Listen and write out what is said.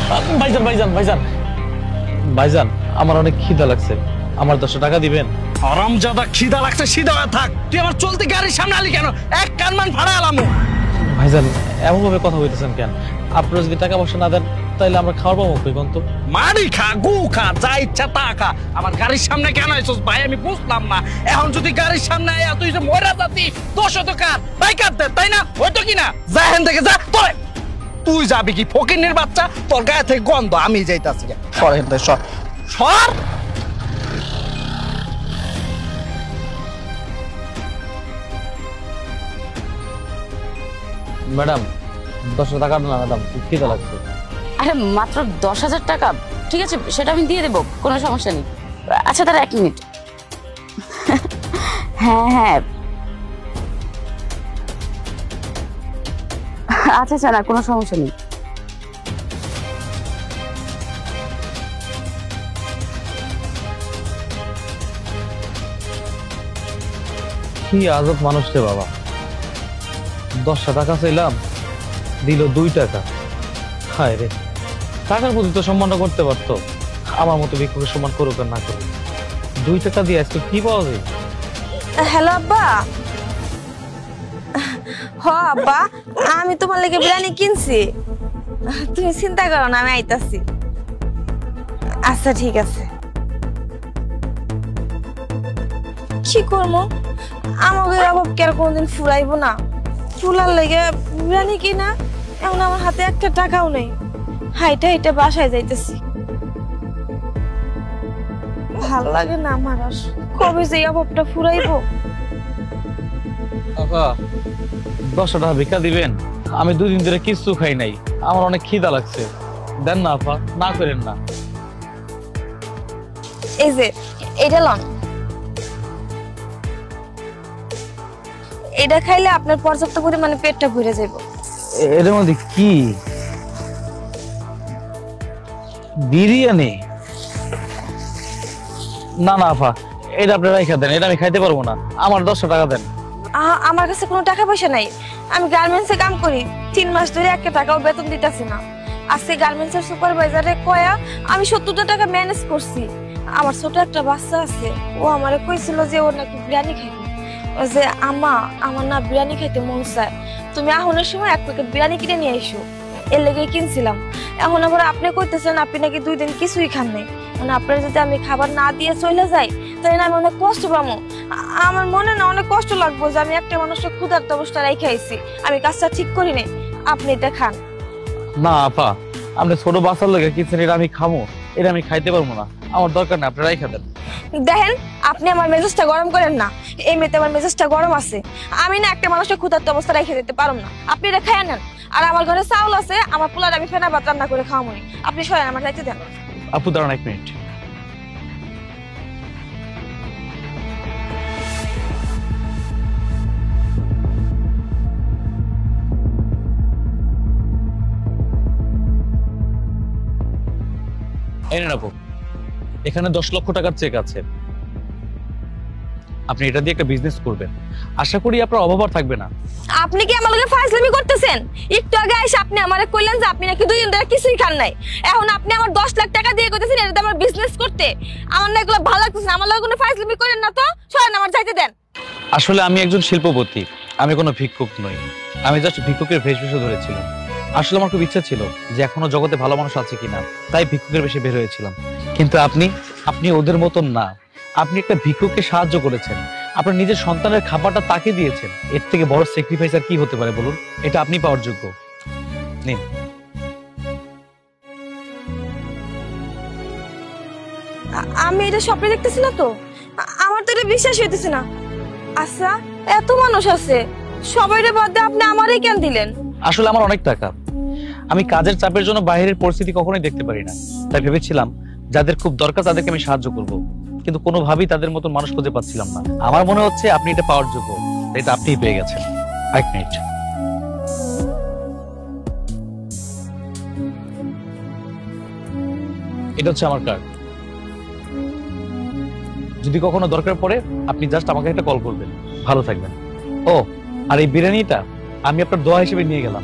ভাইজান ভাইজান ভাইজান ভাইজান আমার অনেক খিদা লাগছে, আমার 10 টাকা দিবেন? হারামজাদা, খিদা লাগছে সিধা হয়ে থাক। তুই আমার চলতি গাড়ির সামনে আলি কেন? এক কানমান ভাড়া আলামু। ভাইজান এমন ভাবে কথা বলতেছেন কেন? আপনারা যদি টাকা পয়সা না দেন তাহলে আমরা খাওয়ার পাবো কই কোন? তো মারি খা, গু খা, যা ইচ্ছা তা খা। আমার গাড়ির সামনে কেন আইছস ভাই আমি বুঝলাম না। এখন যদি গাড়ির সামনে আয়া তুই যে মরা যাতি 10 টাকার বাইকার দে, তাই না? হয়তো কি না? যা হেন থেকে যা। তুই যাবি কি ফকিনের বাচ্চা? তোর গায়ে থেকে গন্ধ, আমি যাইতাছি। সর হেন থেকে সর সর। ম্যাডাম 10 টাকা না ম্যাডাম, খিদা লাগছে। আরে মাত্র 10,000 টাকা? ঠিক আছে, সেটা আমি দিয়ে দেবো, কোনো সমস্যা নেই। আচ্ছা তার 1 মিনিট। হ্যাঁ হ্যাঁ আচ্ছা আচ্ছা, না কোনো সমস্যা নেই। কি আজব মানুষ রে বাবা, 10 টাকা চাইলাম দিল 2 টাকা। হায় রে, টাকার প্রতি তো সম্মানটা করতে পারতো। আমার মতো ভিক্ষুকের সম্মান করুক আর না করুক, 2 টাকা দিয়ে আজকে কি পাওয়া যায়? হ্যালো আব্বা। হ আব্বা, আমি তোমার লেগে বিরিয়ানি কিনছি, তুমি চিন্তা করো না, আমি আইতাছি। আচ্ছা ঠিক আছে। কি করবো, আমাকে অভাব কি আর কোনদিন ফুরাইবো না? ফুলার লেগে বিরিয়ানি কিনা, এখন আমার হাতে একটা টাকাও নেই। হাইটা হাইটা বাসায় যাইতেছি, ভাল লাগে না আমার। আর কবে যে অভাবটা ফুরাইবো? 10 টাকা ভিক্ষা দিবেন? আমি 2 দিন ধরে কিছু খাই নাই, আমার অনেক খিদা লাগছে, দেন না আপা, না করেন না। এই যে এটা লন, এটা খাইলে আপনার পর্যাপ্ত পরিমাণে পেটটা ভরে যাইব। এর মধ্যে কি বিরিয়ানি? না না আপা, এটা আপনি রাইখা দেন, এটা আমি খাইতে পারবো না, আমার 10 টাকা দেন। আমার কাছে কোনো টাকা পয়সা নাই, আমি গার্মেন্টসে কাম করি, 3 মাস ধরে 1 টাকাও বেতন দিতেছি না। আজকে গার্মেন্টসের সুপারভাইজারে কয়া আমি 70 টাকা ম্যানেজ করছি। আমার ছোট একটা বাচ্চা আছে, ও আমারে কইছিল যে ওর নাকি বিরিয়ানি খাইবে। ও যে আম্মা, আমার না বিরিয়ানি খাইতে মন চায়, তুমি আহনের সময় 1 প্যাকেট বিরিয়ানি কিনে নিয়ে আইসো। এর লেগে কিনছিলাম। এখন আবার আপনি কইতেছেন আপনি নাকি 2 দিন কিছুই খান নাই, মানে আপনার যদি আমি খাবার না দিয়ে চলে যাই তাহলে আমি অনেক কষ্ট পাবো। আমার মনে না অনেক কষ্ট লাগবো যে আমি একটা মানুষকে ক্ষুধার্ত অবস্থা রেখে আইছি, আমি কাজটা ঠিক করি নাই। আপনি এটা খান। না আপা, আপনি ছোট বাচ্চার লেগে কিনছেন, এটা আমি খামো, এটা আমি খাইতে পারবো না, আমার দরকার না, আপনি রাইখা দেন। দেখেন, আপনি আমার মেজাজটা গরম করেন না, এমনিতে আমার মেজাজটা গরম আছে। আমি না একটা মানুষকে ক্ষুধার্ত অবস্থা রেখে দিতে পারবো না, আপনি এটা খেয়ে নেন। আর আমার ঘরে চাউল আছে, আমার পোলার আমি ফেনা ভাত রান্না করে খাওয়াবো। আপনি সরেন, আমার যাইতে দেন। আপু দাঁড়ান 1 মিনিট। এনে রাখো, এখানে 10 লক্ষ টাকার চেক আছে, আপনি এটা দিয়ে একটা বিজনেস করবেন, আশা করি আপনার অভাব আর থাকবে না। আপনি কি আমার লগে ফাজলামি করতেছেন? একটু আগে এসে আপনি আমারে কইলেন যে আপনি নাকি 2 দিন ধরে কিছুই খান নাই, এখন আপনি আমার 10 লাখ টাকা দিয়ে কইতেছেন এটা আমার বিজনেস করতে। আমার না এগুলো ভালো লাগতেছে না, আমার লগে কোনো ফাজলামি করেন না তো, সরেন, আমার যাইতে দেন। আসলে আমি একজন শিল্পপতি, আমি কোনো ভিক্ষুক নই, আমি জাস্ট ভিক্ষুকের বেশভূষা ধরেছিলাম। আসলে আমার খুব ইচ্ছা ছিল যে এখনো জগতে ভালো মানুষ আছে কিনা, তাই ভিক্ষুকের বেশে বের হয়েছিলাম। কিন্তু আপনি ওদের মতন না, আপনি একটা ভিক্ষুককে সাহায্য করেছেন, আপনার নিজের সন্তানের খাবারটা তাকে দিয়েছেন, এর থেকে বড় স্যাক্রিফাইস আর কি হতে পারে বলুন? এটা আপনি পাওয়ার যোগ্য, নিন। আমি এটা স্বপ্নে দেখতেছি না তো, আমার তো এটা বিশ্বাস হইতেছে না। আচ্ছা, এত মানুষ আছে, সবাইরে বাদ দিয়ে আপনি আমারই কেন দিলেন? আসলে আমার অনেক টাকা, আমি কাজের চাপের জন্য বাইরের পরিস্থিতি কখনোই দেখতে পারি না, তাই ভেবেছিলাম যাদের খুব দরকার তাদেরকে আমি সাহায্য করব, কিন্তু কোনোভাবেই তাদের মতন মানুষ খুঁজে পাচ্ছিলাম না। আমার মনে হচ্ছে আপনি এটা পাওয়ার যোগ্য, এটা আপনিই পেয়ে গেছেন। 1 মিনিট। এটা হচ্ছে আমার কার্ড, যদি কখনো দরকার পড়ে আপনি জাস্ট আমাকে একটা কল করবেন। ভালো থাকবেন। ও, আর এই বিরিয়ানিটা আমি আপনার দোয়া হিসেবে নিয়ে গেলাম।